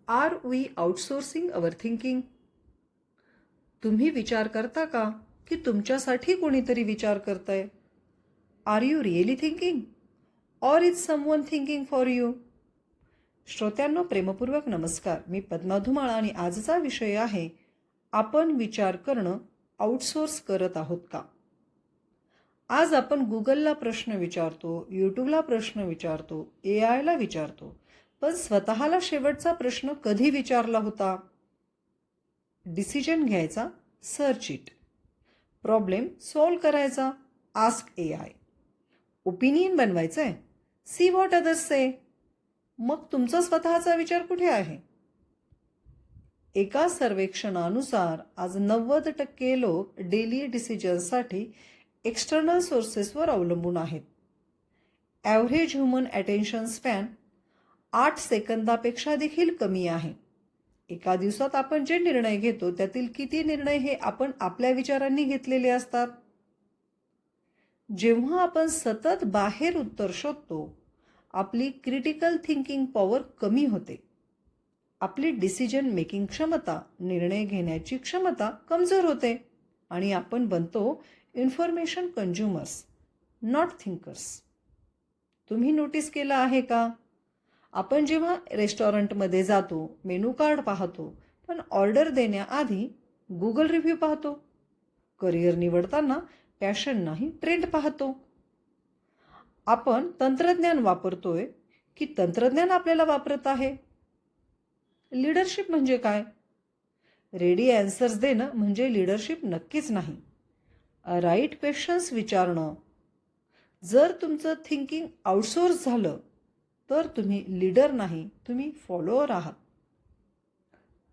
R we outsourcing our thinking? तुम्ही विचार करता का की तुमच्यासाठी कोणीतरी विचार करतंय? Are you really thinking or is someone thinking for you? श्रोत्यांनो, प्रेमपूर्वक नमस्कार. मी पद्मा धुमाळ आणि आजचा विषय आहे, आपण विचार करणं आउटसोर्स करत आहोत का? आज आपण गुगलला प्रश्न विचारतो, यूट्यूबला प्रश्न विचारतो, AI ला विचारतो, पण स्वतःला शेवटचा प्रश्न कधी विचारला होता? डिसिजन घ्यायचा, सर्च इट. प्रॉब्लेम सॉल्व करायचा, आस्क AI. ओपिनियन बनवायचंय, सी व्हॉट अदर्स से. मग तुमचा स्वतःचा विचार कुठे आहे? एका सर्वेक्षणानुसार आज 90% लोक डेली डिसिजन्ससाठी एक्सटर्नल सोर्सेसवर अवलंबून आहेत. ॲव्हरेज ह्युमन अटेन्शन स्पॅन 8 सेकंदापेक्षा देखील कमी आहे. एका दिवसात आपण जे निर्णय घेतो त्यातील किती निर्णय हे आपण आपल्या विचारांनी घेतलेले असतात? जेव्हा आपण सतत बाहेर उत्तर शोधतो, आपली क्रिटिकल थिंकिंग पॉवर कमी होते. आपली डिसिजन मेकिंग क्षमता, निर्णय घेण्याची क्षमता कमजोर होते आणि आपण बनतो इन्फॉर्मेशन कंझ्युमर्स, नॉट थिंकर्स. तुम्ही नोटीस केलं आहे का? आपण जेव्हा रेस्टॉरंटमध्ये जातो, मेनू कार्ड पाहतो, पण ऑर्डर देण्याआधी गुगल रिव्ह्यू पाहतो. करिअर निवडताना पॅशन नाही, ट्रेंड पाहतो. आपण तंत्रज्ञान वापरतोय की तंत्रज्ञान आपल्याला वापरत आहे? लीडरशिप म्हणजे काय? रेडी ॲन्सर्स देणं म्हणजे लीडरशिप नक्कीच नाही. राईट क्वेश्चन्स विचारणं. जर तुमचं थिंकिंग आउटसोर्स झालं तर तुम्ही लीडर नाही, तुम्ही फॉलोअर आहात.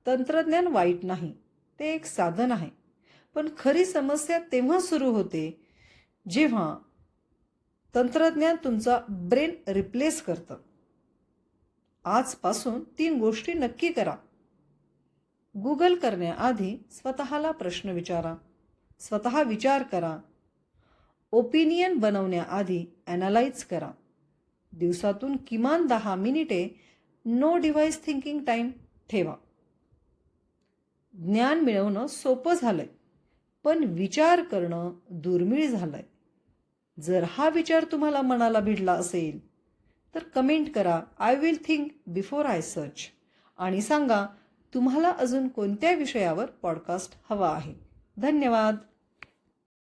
तंत्रज्ञान वाईट नाही, ते एक साधन आहे. पण खरी समस्या तेव्हा सुरू होते जेव्हा तंत्रज्ञान तुमचा ब्रेन रिप्लेस करतं. आजपासून 3 गोष्टी नक्की करा. गुगल करण्याआधी स्वतःला प्रश्न विचारा, स्वतः विचार करा. ओपिनियन बनवण्याआधी ॲनालाइज करा. दिवसातून किमान 10 मिनिटे नो डिव्हाइस थिंकिंग टाईम ठेवा. ज्ञान मिळवणं सोपं झालंय, पण विचार करणं दुर्मिळ झालंय. जर हा विचार तुम्हाला मनाला भिडला असेल तर कमेंट करा, I will think before I search, आणि सांगा तुम्हाला अजून कोणत्या विषयावर पॉडकास्ट हवा आहे. धन्यवाद.